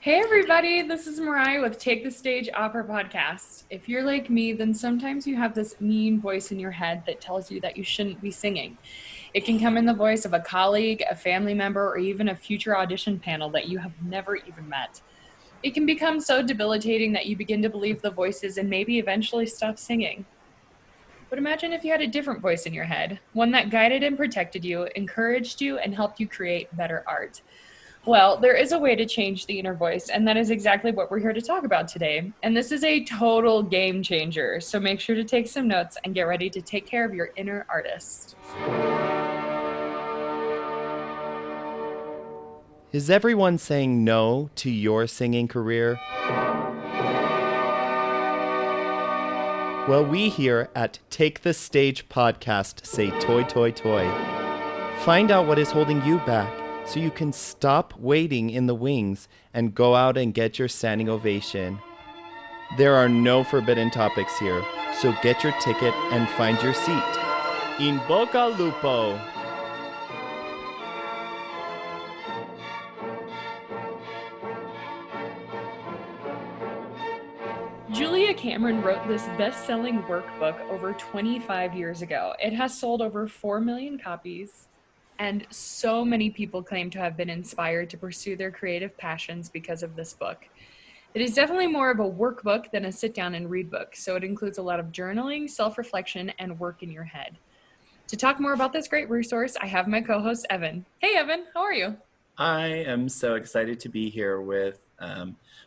Hey everybody, this is Mariah with Take the Stage Opera Podcast. If you're like me, then sometimes you have this mean voice in your head that tells you that you shouldn't be singing. It can come in the voice of a colleague, a family member, or even a future audition panel that you have never even met. It can become so debilitating that you begin to believe the voices and maybe eventually stop singing. But imagine if you had a different voice in your head, one that guided and protected you, encouraged you, and helped you create better art. Well, there is a way to change the inner voice, and that is exactly what we're here to talk about today. And this is a total game changer, so make sure to take some notes and get ready to take care of your inner artist. Is everyone saying no to your singing career? Well, we here at Take the Stage Podcast say toy, toy, toy. Find out what is holding you back so you can stop waiting in the wings and go out and get your standing ovation. There are no forbidden topics here, so get your ticket and find your seat. In Boca Lupo. Julia Cameron wrote this best-selling workbook over 25 years ago. It has sold over 4 million copies, and so many people claim to have been inspired to pursue their creative passions because of this book. It is definitely more of a workbook than a sit-down and read book, so it includes a lot of journaling, self-reflection, and work in your head. To talk more about this great resource, I have my co-host, Evan. Hey, Evan, how are you? I am so excited to be here with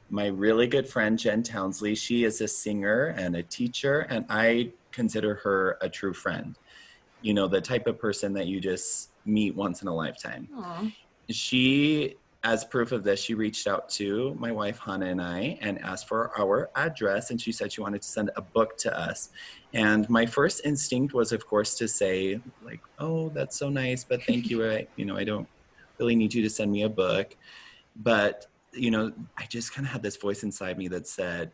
my really good friend, Jen Townsley. She is a singer and a teacher, and I consider her a true friend. You know, the type of person that you just meet once in a lifetime. Aww. She, as proof of this, she reached out to my wife, Hannah, and I, and asked for our address, and she said she wanted to send a book to us. And my first instinct was, of course, to say, like, oh, that's so nice, but thank you. I don't really need you to send me a book. But, I just kind of had this voice inside me that said,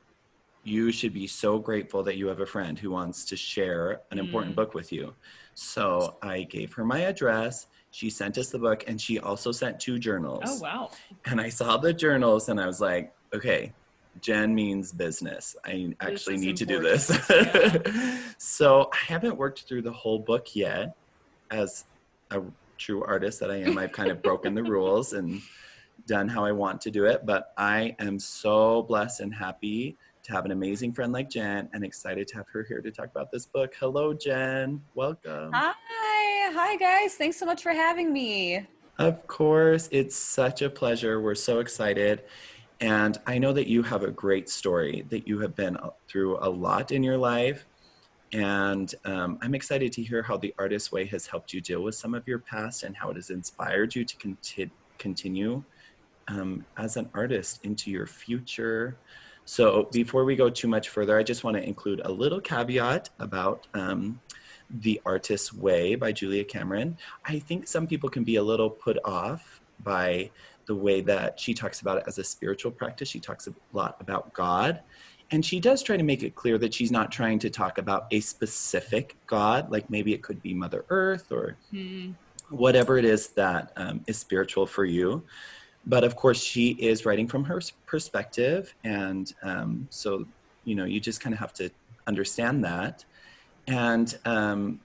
you should be so grateful that you have a friend who wants to share an important book with you. So I gave her my address. She sent us the book, and she also sent 2 journals. Oh, wow. And I saw the journals, and I was like, okay, Jen means business. I actually need to do this. Yeah. So I haven't worked through the whole book yet. As a true artist that I am, I've kind of broken the rules and done how I want to do it. But I am so blessed and happy to have an amazing friend like Jen, and excited to have her here to talk about this book. Hello, Jen. Welcome. Hi guys. Thanks so much for having me. Of course. It's such a pleasure. We're so excited. And I know that you have a great story, that you have been through a lot in your life. And I'm excited to hear how the Artist Way has helped you deal with some of your past and how it has inspired you to continue as an artist into your future. So before we go too much further, I just want to include a little caveat about The Artist's Way by Julia Cameron. I think some people can be a little put off by the way that she talks about it as a spiritual practice. She talks a lot about God. And she does try to make it clear that she's not trying to talk about a specific God, like maybe it could be Mother Earth or whatever it is that is spiritual for you. But of course, she is writing from her perspective. And so, you just kind of have to understand that. And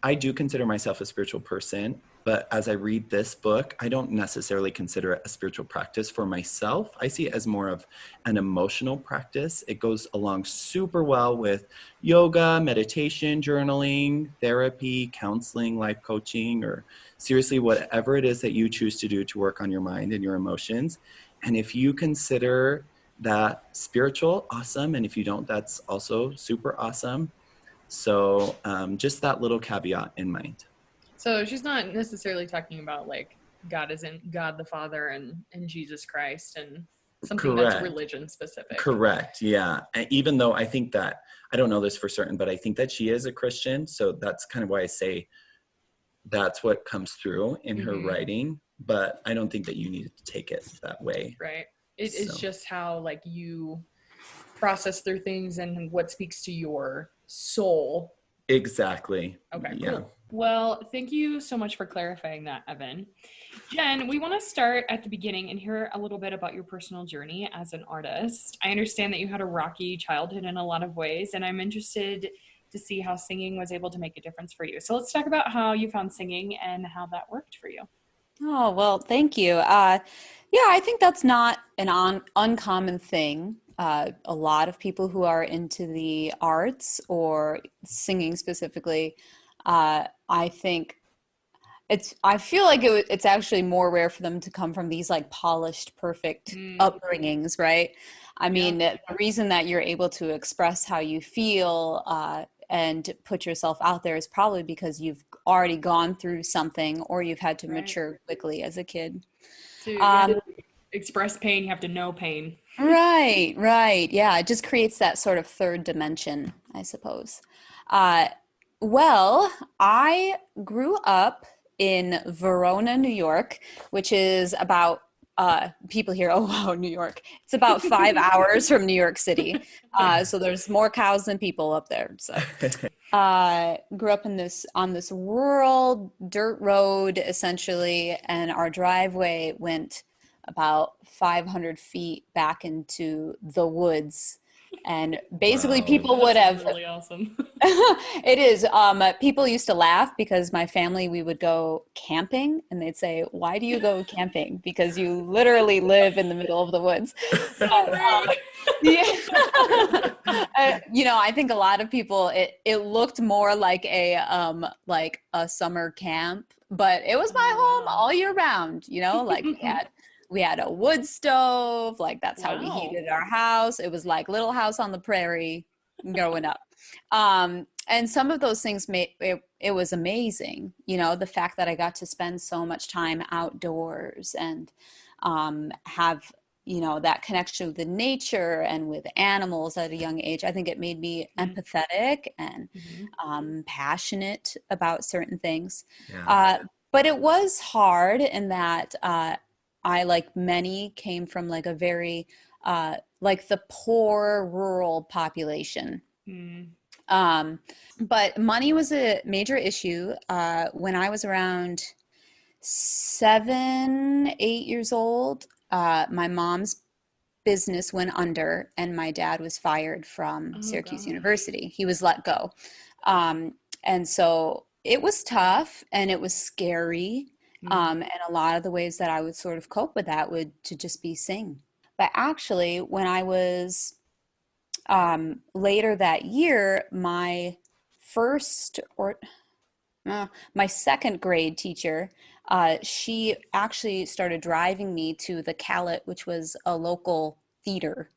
I do consider myself a spiritual person. But as I read this book, I don't necessarily consider it a spiritual practice for myself. I see it as more of an emotional practice. It goes along super well with yoga, meditation, journaling, therapy, counseling, life coaching, or seriously, whatever it is that you choose to do to work on your mind and your emotions. And if you consider that spiritual, awesome. And if you don't, that's also super awesome. So just that little caveat in mind. So she's not necessarily talking about like God isn't God the Father and Jesus Christ and something Correct. That's religion specific. Correct. Yeah. Even though I think that, I don't know this for certain, but I think that she is a Christian. So that's kind of why I say that's what comes through in her writing. But I don't think that you need to take it that way. Right. It is just how like you process through things and what speaks to your soul. Exactly. Okay, yeah. cool. Well, thank you so much for clarifying that, Evan. Jen, we want to start at the beginning and hear a little bit about your personal journey as an artist. I understand that you had a rocky childhood in a lot of ways, and I'm interested to see how singing was able to make a difference for you. So let's talk about how you found singing and how that worked for you. Oh, well, thank you. Yeah, I think that's not an uncommon thing. A lot of people who are into the arts or singing specifically, I think I feel like it's actually more rare for them to come from these like polished, perfect upbringings, right? I mean, Yeah. the reason that you're able to express how you feel and put yourself out there is probably because you've already gone through something or you've had to Right. mature quickly as a kid. You have Um, to express pain, you have to know pain. right, right. Yeah, it just creates that sort of third dimension, I suppose. Uh, well, I grew up in Verona, New York, which is about people here, oh wow, New York. It's about 5 hours from New York City. So there's more cows than people up there. So grew up in this on this rural dirt road essentially, and our driveway went about 500 feet back into the woods. And basically, Wow. people would That's have really awesome. it is. People used to laugh because my family, we would go camping and they'd say, "Why do you go camping? Because you literally live in the middle of the woods." So But, rude. yeah. I think a lot of people, it looked more like a summer camp, but it was my Oh, home wow. all year round, like we had a wood stove, like that's how we Wow. heated our house. It was like Little House on the Prairie growing up. And some of those things made it was amazing, the fact that I got to spend so much time outdoors and have that connection with the nature and with animals at a young age. I think it made me empathetic and Mm-hmm. passionate about certain things. Yeah. But it was hard in that I, like many, came from like a very like the poor rural population. Mm. Um, but money was a major issue when I was around 7, 8 years old. My mom's business went under, and my dad was fired from Oh Syracuse gosh. University. He was let go. And so it was tough and it was scary. Mm. And a lot of the ways that I would sort of cope with that would to just be sing. But actually, when I was later that year, first or my second grade teacher, she actually started driving me to the Calet, which was a local theater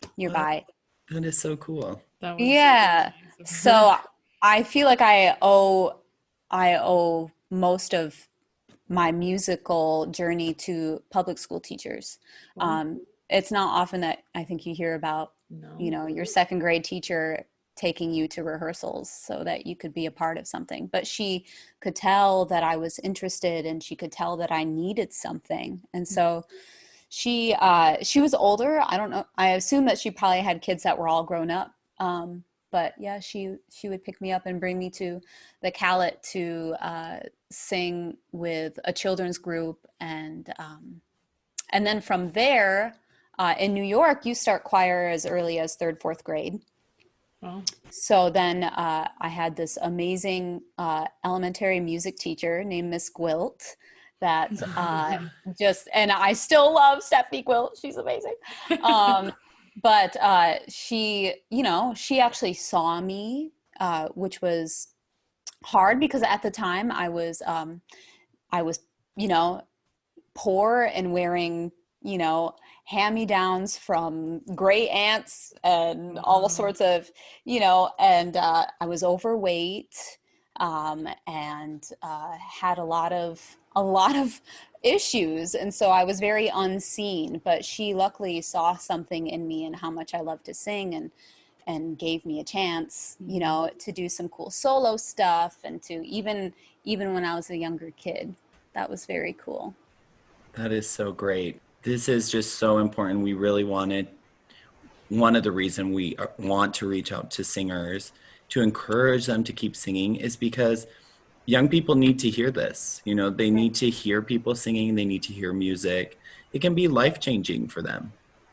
What? nearby. That is so cool. That was Yeah. nice of her. So I feel like I owe most of my musical journey to public school teachers. Cool. It's not often that I think you hear about, No. your second grade teacher taking you to rehearsals so that you could be a part of something. But she could tell that I was interested and she could tell that I needed something. And so she was older. I don't know. I assume that she probably had kids that were all grown up. But yeah, she would pick me up and bring me to the Calet to sing with a children's group, and then from there, in New York, you start choir as early as third, fourth grade. Well, So then I had this amazing elementary music teacher named Miss Gwilt that and I still love Stephanie Gwilt. She's amazing. Um, but she actually saw me, which was hard because at the time I was, you know, poor and wearing, hand-me-downs from great aunts and all wow. sorts of, and I was overweight, and had a lot of issues, and so I was very unseen. But she luckily saw something in me and how much I love to sing, and gave me a chance, to do some cool solo stuff, and to even when I was a younger kid. That was very cool. That is so great. This is just so important. We really wanted, one of the reason we want to reach out to singers to encourage them to keep singing is because young people need to hear this. You know, they need to hear people singing, they need to hear music. It can be life-changing for them.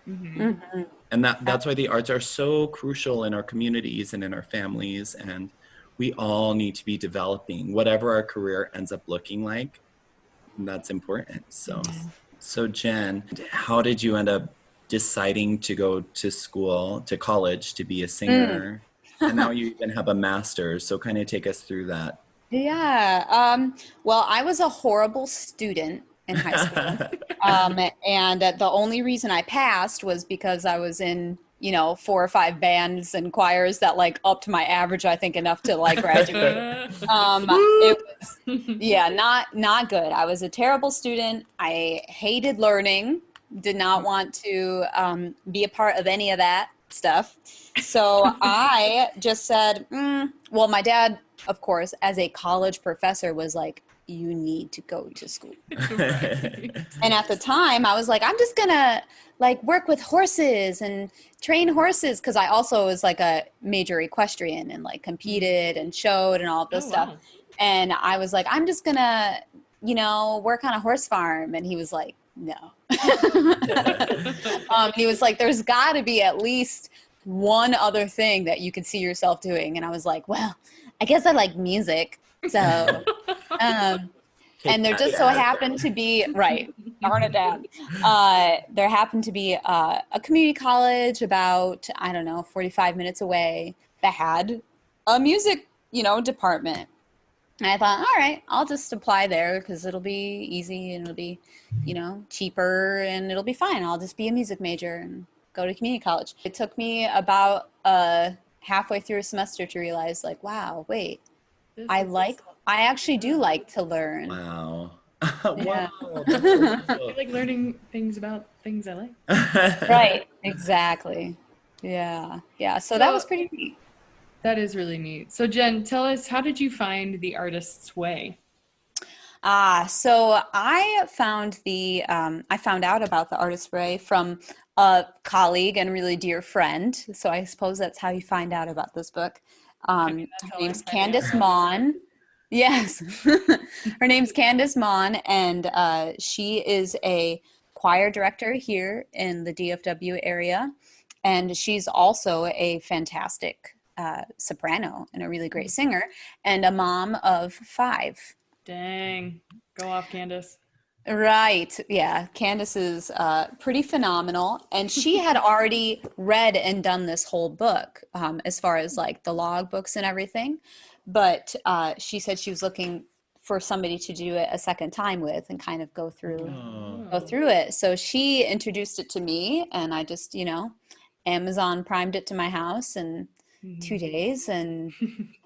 Mm-hmm. Mhm. And that's why the arts are so crucial in our communities and in our families. And we all need to be developing whatever our career ends up looking like. And that's important. So Jen, how did you end up deciding to go to school, to college, to be a Mm. singer? And now you even have a master's. So kind of take us through that. Yeah. Well, I was a horrible student in high school. And the only reason I passed was because I was in, 4 or 5 bands and choirs that like upped my average, I think, enough to like graduate. It was, yeah, not good. I was a terrible student. I hated learning, did not want to be a part of any of that stuff. So I just said, well, my dad, of course, as a college professor, was like, you need to go to school. Right. And at the time, I was like, I'm just gonna like work with horses and train horses because I also was like a major equestrian and like competed and showed and all of this Oh, stuff. wow. And I was like, I'm just gonna, work on a horse farm. And he was like, no. He was like, there's got to be at least one other thing that you could see yourself doing. And I was like, well, I guess I like music. So, um, Take and there that, just so Dad. happened to be, right, darn it, Dad. There happened to be a community college about, I don't know, 45 minutes away that had a music, department. And I thought, all right, I'll just apply there because it'll be easy and it'll be, cheaper and it'll be fine. I'll just be a music major and go to community college. It took me about halfway through a semester to realize, like, wow, wait, This I is like, I actually do like to learn. Wow. Yeah. Wow, that's so I like learning things about things I like. cool. Right, exactly. Yeah, yeah. So that was So pretty neat. that is really neat. So Jen, tell us, how did you find the artist's way? So I found out about the Artist Ray from a colleague and really dear friend. So I suppose that's how you find out about this book. I mean, Her that's how name's I'm finding out Candace about this Mon. Yes, her name's Candace Mon, and she is a choir director here in the DFW area, and she's also a fantastic soprano and a really great book. singer, and a mom of 5. Dang. Go off, Candace. Right. Yeah. Candace is pretty phenomenal. And she had already read and done this whole book as far as like the log books and everything. But she said she was looking for somebody to do it a second time with and kind of Oh, go through it. So she introduced it to me and I just, Amazon primed it to my house in 2 days and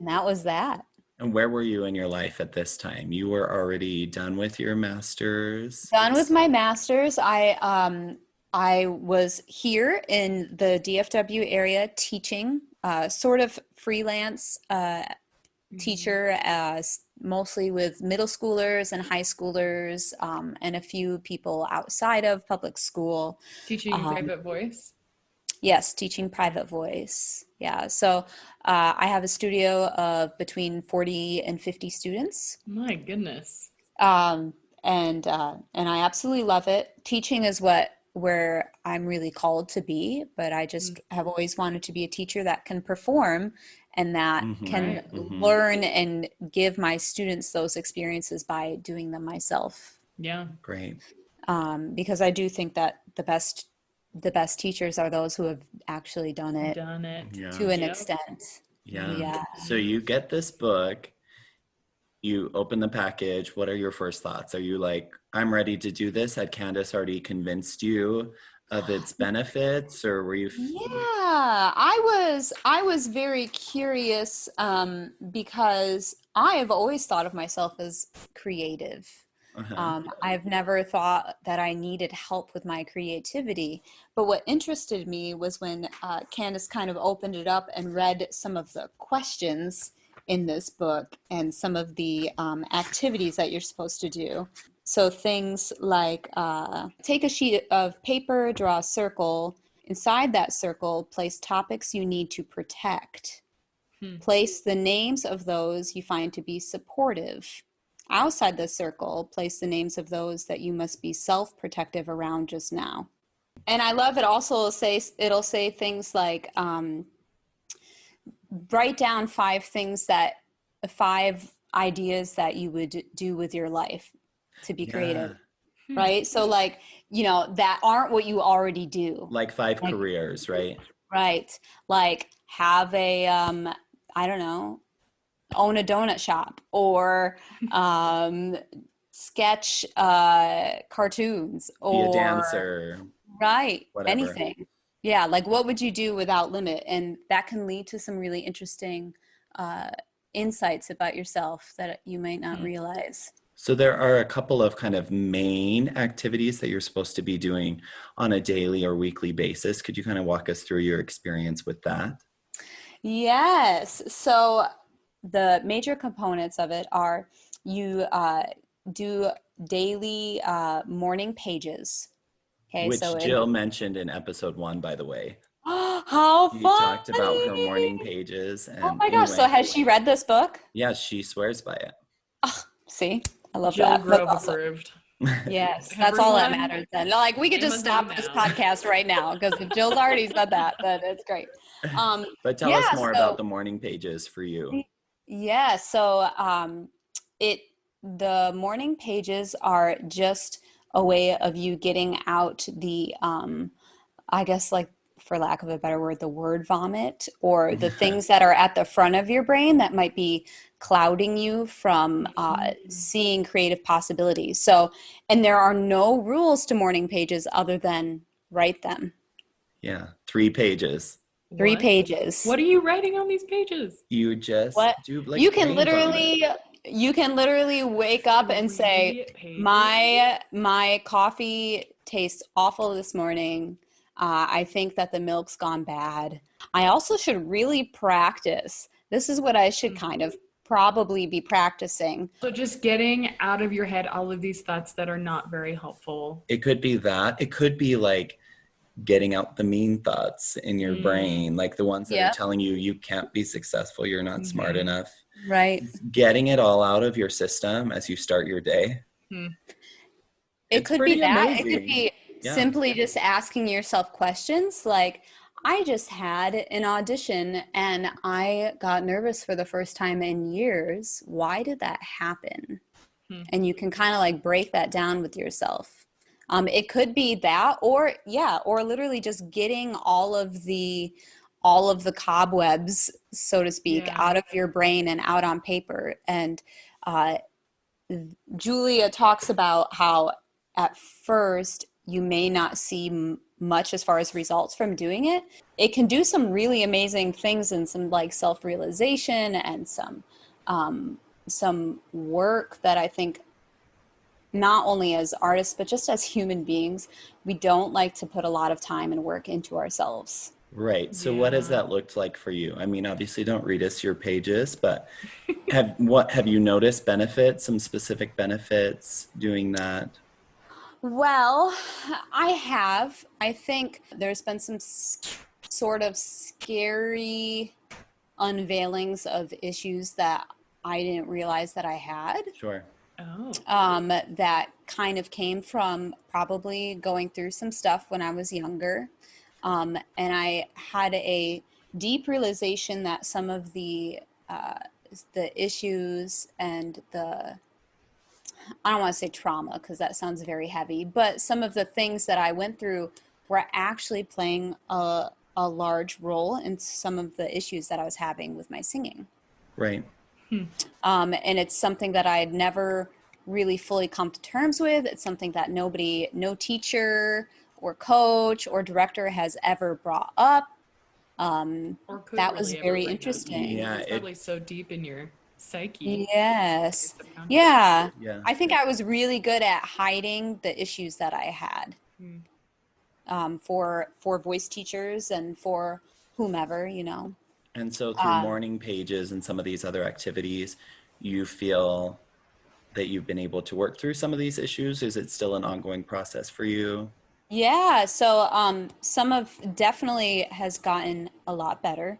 that was that. and where were you in your life at this time? You were already done with your master's. Done with my master's. I was here in the DFW area teaching, sort of freelance teacher, mostly with middle schoolers and high schoolers, and a few people outside of public school. Teaching private voice. Yes, teaching private voice. Yeah, so I have a studio of between 40 and 50 students. My goodness. um, and I absolutely love it. Teaching is where I'm really called to be, but I just have always wanted to be a teacher that can perform and that can Right. learn and give my students those experiences by doing them myself. Yeah. Great. Because I do think that the best teachers are those who have actually done it Done it. Yeah. to an Yep. extent. Yeah. Yeah. So you get this book, you open the package. What are your first thoughts? Are you like, I'm ready to do this? Had Candace already convinced you of its benefits, or were you? Yeah, I was very curious because I have always thought of myself as creative. Uh-huh. I've never thought that I needed help with my creativity. But what interested me was when Candace kind of opened it up and read some of the questions in this book and some of the activities that you're supposed to do. So things like take a sheet of paper, draw a circle. Inside that circle, place topics you need to protect. Place the names of those you find to be supportive. Outside the circle, place the names of those that you must be self-protective around just now. And I love it also it'll say things like, write down 5 ideas that you would do with your life to be creative. Right? So like, that aren't what you already do. Like 5 careers, right? Right. Like have a, I don't know, own a donut shop, or sketch cartoons, Be a or dancer. right, Whatever. anything. Yeah, like what would you do without limit? And that can lead to some really interesting insights about yourself that you might not realize. So there are a couple of kind of main activities that you're supposed to be doing on a daily or weekly basis. Could you kind of walk us through your experience with that? Yes. So the major components of it are you do daily morning pages. Okay, Which so Jill mentioned in episode 1, by the way. how She fun! talked about her morning pages. Oh And my gosh! So anyway, has she read this book? yes, she swears by it. See, I love Jill that. Grove That's awesome. approved. Yes, that's all that Everyone, matters then. Like we could just Amazon stop this now. podcast right now because Jill's already said that, but it's great. But tell us more about the morning pages for you. Yeah, so the morning pages are just a way of you getting out the I guess, like, for lack of a better word, the word vomit, or the things that are at the front of your brain that might be clouding you from seeing creative possibilities. So, and there are no rules to morning pages other than write them. Yeah, 3 pages. 3 What? pages. What are you writing on these pages? You just What? do like You can brain vomit. literally wake up and 3 say, pages? my coffee tastes awful this morning. I think that the milk's gone bad. I also should really practice. This is what I should kind of probably be practicing. So just getting out of your head all of these thoughts that are not very helpful. It could be that. It could be like getting out the mean thoughts in your brain, like the ones that are telling you you can't be successful, you're not smart enough. Right. Getting it all out of your system as you start your day. It could be that. amazing. It could be simply just asking yourself questions like, I just had an audition and I got nervous for the first time in years. Why did that happen? And you can kind of like break that down with yourself. It could be that, or literally just getting all of the cobwebs, so to speak, out of your brain and out on paper. And Julia talks about how at first you may not see much as far as results from doing it. It can do some really amazing things and some like self-realization and some work that I think not only as artists, but just as human beings, we don't like to put a lot of time and work into ourselves. Right. So what has that looked like for you? I mean, obviously don't read us your pages, but have you noticed benefits, some specific benefits doing that? Well, I have. I think there's been some sort of scary unveilings of issues that I didn't realize that I had. Sure. Oh. That kind of came from probably going through some stuff when I was younger. And I had a deep realization that some of the issues and I don't want to say trauma because that sounds very heavy, but some of the things that I went through were actually playing a large role in some of the issues that I was having with my singing. Right. And it's something that I had never really fully come to terms with. It's something that no teacher or coach or director has ever brought up. Or could that really was ever very bring up. interesting. Yeah, It's probably so deep in your psyche. Yes. subconscious. Yeah. Yeah. I think I was really good at hiding the issues that I had for voice teachers and for whomever, And so through morning pages and some of these other activities, you feel that you've been able to work through some of these issues? Is it still an ongoing process for you? Yeah, so some of definitely has gotten a lot better.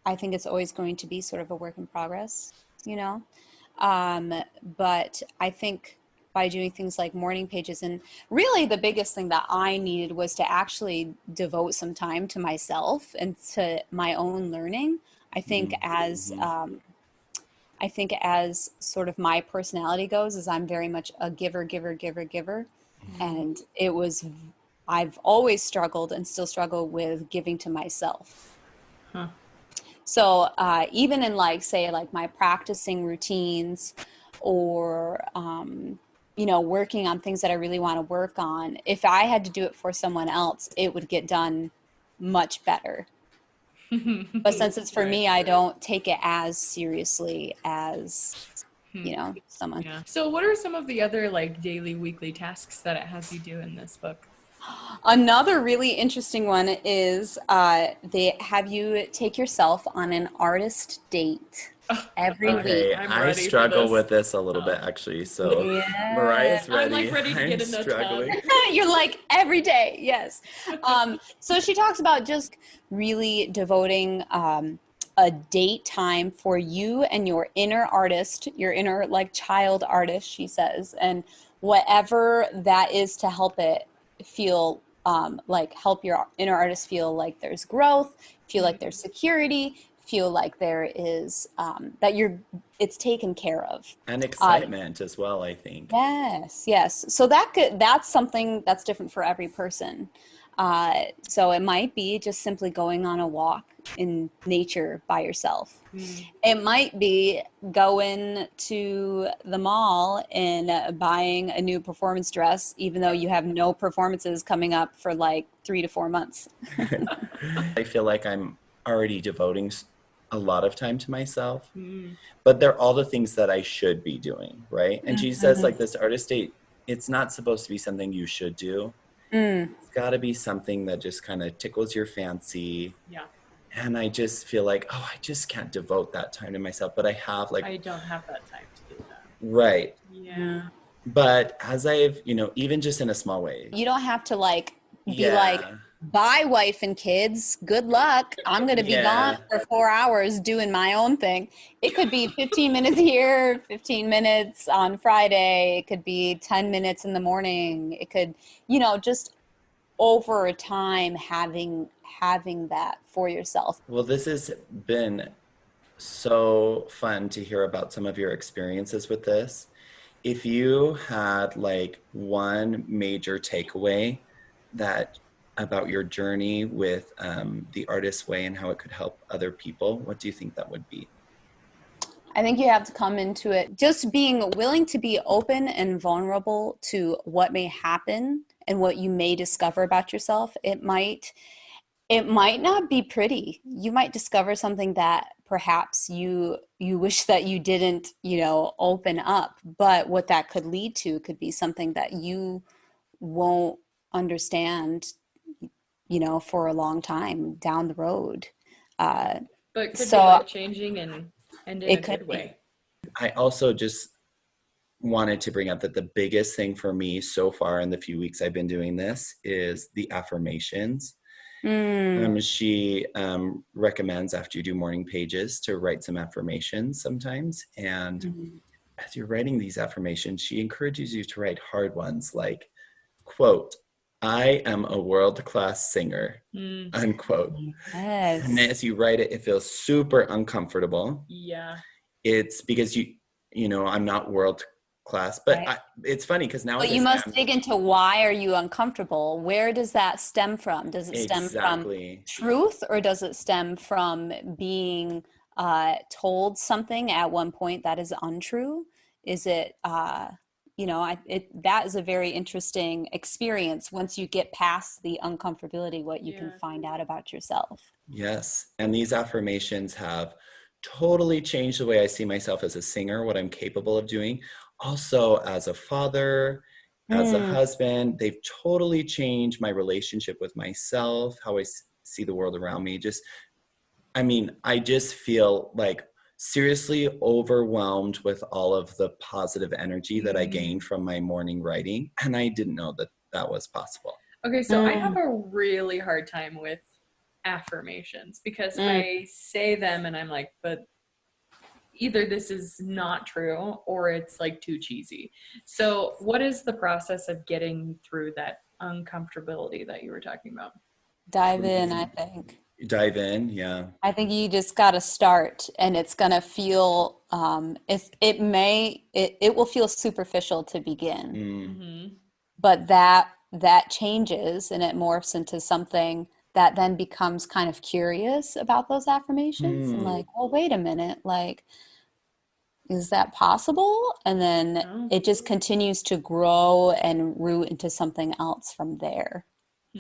I think it's always going to be sort of a work in progress, you know? Um, but I think by doing things like morning pages, and really the biggest thing that I needed was to actually devote some time to myself and to my own learning. I think as Mm-hmm. I think as sort of my personality goes, is I'm very much a giver, giver, giver, giver. Mm. And I've always struggled and still struggle with giving to myself. Huh. So even in like, say, like my practicing routines or, working on things that I really want to work on, if I had to do it for someone else, it would get done much better. But since it's for Right. me, I don't take it as seriously as, Hmm. someone. Yeah. So what are some of the other like daily, weekly tasks that it has you do in this book? Another really interesting one is they have you take yourself on an artist date every week. Okay, I'm I ready for struggle this. with this a little bit Oh. actually. So Yeah. Mariah's I'm like ready. ready to I'm get in the tub. struggling. You're like every day, yes. So she talks about just really devoting a date time for you and your inner artist, your inner like child artist, she says, and whatever that is to help it feel like help your inner artist feel like there's growth, feel like there's security, feel like there is that it's taken care of. And Uh, excitement as well, I think. Yes, yes. So that's something that's different for every person. So it might be just simply going on a walk in nature by yourself. Mm. It might be going to the mall and buying a new performance dress, even though you have no performances coming up for like 3 to 4 months. I feel like I'm already devoting a lot of time to myself, Mm. but they're all the things that I should be doing, right? And she says Mhm. like this artist date, it's not supposed to be something you should do. Mm. It's got to be something that just kind of tickles your fancy. Yeah. And I just feel like, oh, I just can't devote that time to myself. But I have like, I don't have that time to do that. right. Yeah. But as I've, even just in a small way. You don't have to like be like, Yeah. bye, wife and kids. Good luck. I'm going to be gone Yeah. for 4 hours doing my own thing. It could be 15 minutes here, 15 minutes on Friday. It could be 10 minutes in the morning. It could, just over a time having that for yourself. Well, this has been so fun to hear about some of your experiences with this. If you had like one major takeaway that about your journey with the artist's way and how it could help other people, what do you think that would be? I think you have to come into it just being willing to be open and vulnerable to what may happen and what you may discover about yourself. It might not be pretty. You might discover something that perhaps you wish that you didn't, open up. But what that could lead to could be something that you won't understand, for a long time down the road. Uh, But it could be so life changing and in a it could good be. way. I also just wanted to bring up that the biggest thing for me so far in the few weeks I've been doing this is the affirmations. Mm, She recommends after you do morning pages to write some affirmations sometimes. And mhm. as you're writing these affirmations, she encourages you to write hard ones like, quote, I am a world-class singer, Mm. unquote. And Yes. as you write it, it feels super uncomfortable. Yeah. It's because I'm not world class, but Right. it's funny because now But as I you say, must dig into why are you uncomfortable? Where does that stem from? Does it stem from exactly. truth or does it stem from being told something at one point that is untrue? Is it, that is a very interesting experience once you get past the uncomfortability, what you can Yeah. find out about yourself. Yes. And these affirmations have totally changed the way I see myself as a singer, what I'm capable of doing. Also, as a father, as a Mm, husband, they've totally changed my relationship with myself, how I see the world around me. I just feel like seriously overwhelmed with all of the positive energy that I Mm. gained from my morning writing. And I didn't know that that was possible. Okay, so I have mm, a really hard time with affirmations because I say them and I'm like, but either this is not true or it's like too cheesy. So what is the process of getting through that uncomfortability that you were talking about? Dive in, I think. Dive in, yeah. I think you just got to start, and it's going to feel, it will feel superficial to begin, Mm-hmm. but that changes and it morphs into something that then becomes kind of curious about those affirmations and like, oh, wait a minute, like, is that possible? And then Oh. it just continues to grow and root into something else from there.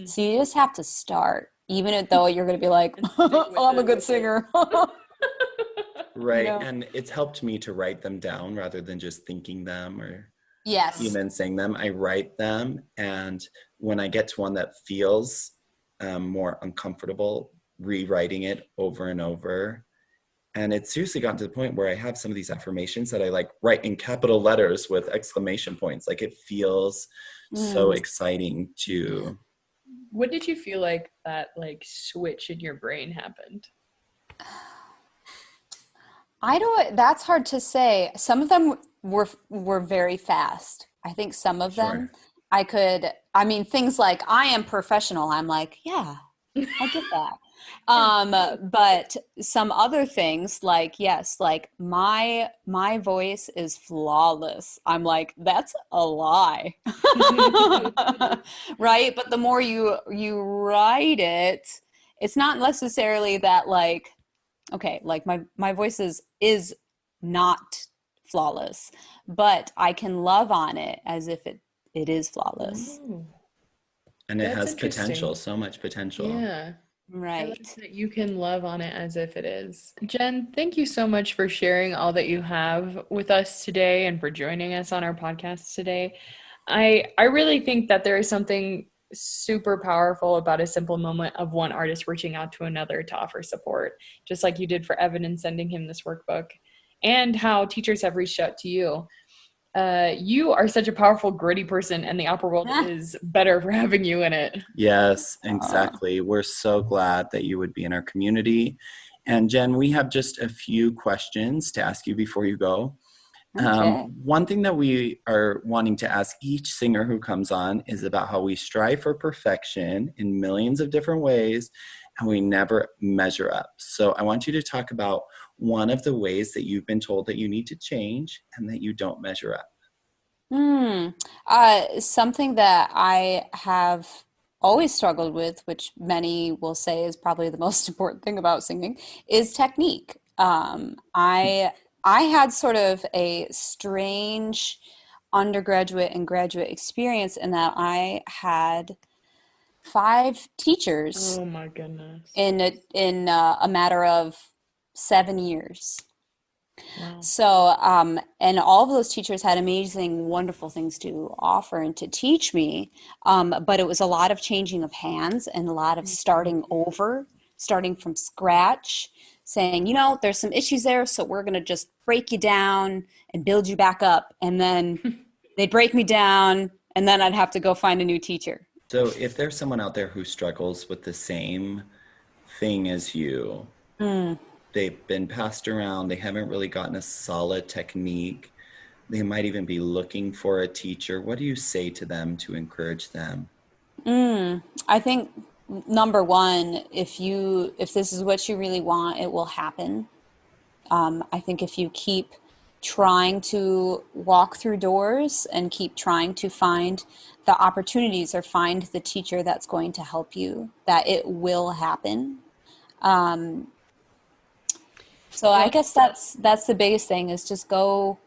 So you just have to start, even though you're going to be like, oh, I'm a good singer. Right. And it's helped me to write them down rather than just thinking them or Yes. even saying them. I write them. And when I get to one that feels more uncomfortable, rewriting it over and over. And it's seriously gotten to the point where I have some of these affirmations that I like write in capital letters with exclamation points. Like it feels so exciting to. What did you feel like that like switch in your brain happened? That's hard to say. Some of them were very fast. I think some of them I mean, things like I am professional. I'm like, yeah, I get that. But some other things like, yes, like my voice is flawless. I'm like, that's a lie. Right? But the more you write it, it's not necessarily that like, okay, like my voice is not flawless, but I can love on it as if it is flawless. Oh, And it that's has interesting. potential, so much potential. Yeah. I Right. like that you can love on it as if it is. Jen, thank you so much for sharing all that you have with us today and for joining us on our podcast today. I really think that there is something super powerful about a simple moment of one artist reaching out to another to offer support, just like you did for Evan and sending him this workbook, and how teachers have reached out to you. You are such a powerful, gritty person, and the opera world is better for having you in it. Yes, exactly. We're so glad that you would be in our community. And Jen, we have just a few questions to ask you before you go. Okay. One thing that we are wanting to ask each singer who comes on is about how we strive for perfection in millions of different ways, and we never measure up. So I want you to talk about one of the ways that you've been told that you need to change and that you don't measure up. Something that I have always struggled with, which many will say is probably the most important thing about singing, is technique. I had sort of a strange undergraduate and graduate experience in that I had 5 teachers Oh my goodness. in a matter of 7 years. Wow. So, and all of those teachers had amazing, wonderful things to offer and to teach me. But it was a lot of changing of hands and a lot of starting over, starting from scratch, saying, you know, there's some issues there, so we're going to just break you down and build you back up. And then they'd break me down, and then I'd have to go find a new teacher. So if there's someone out there who struggles with the same thing as you, they've been passed around, they haven't really gotten a solid technique, they might even be looking for a teacher, what do you say to them to encourage them? I think number one, if this is what you really want, it will happen. I think if you keep trying to walk through doors and keep trying to find the opportunities or find the teacher that's going to help you, that it will happen. So I guess that's the biggest thing is just go.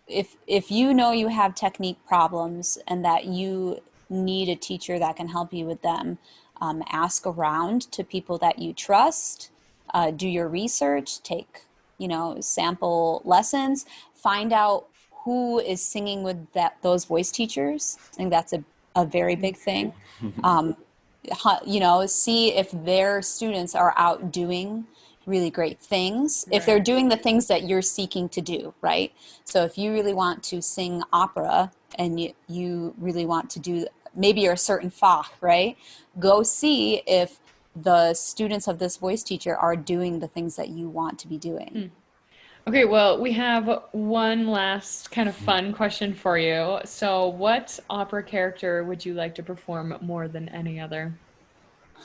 If you know you have technique problems and that you need a teacher that can help you with them, ask around to people that you trust, do your research, take sample lessons, find out who is singing with those voice teachers. I think that's a very big thing. See if their students are out doing really great things, if they're doing the things that you're seeking to do, right? So if you really want to sing opera and you really want to do, maybe you're a certain Fach, right? Go see if the students of this voice teacher are doing the things that you want to be doing. Okay, well, we have one last kind of fun question for you. So, what opera character would you like to perform more than any other?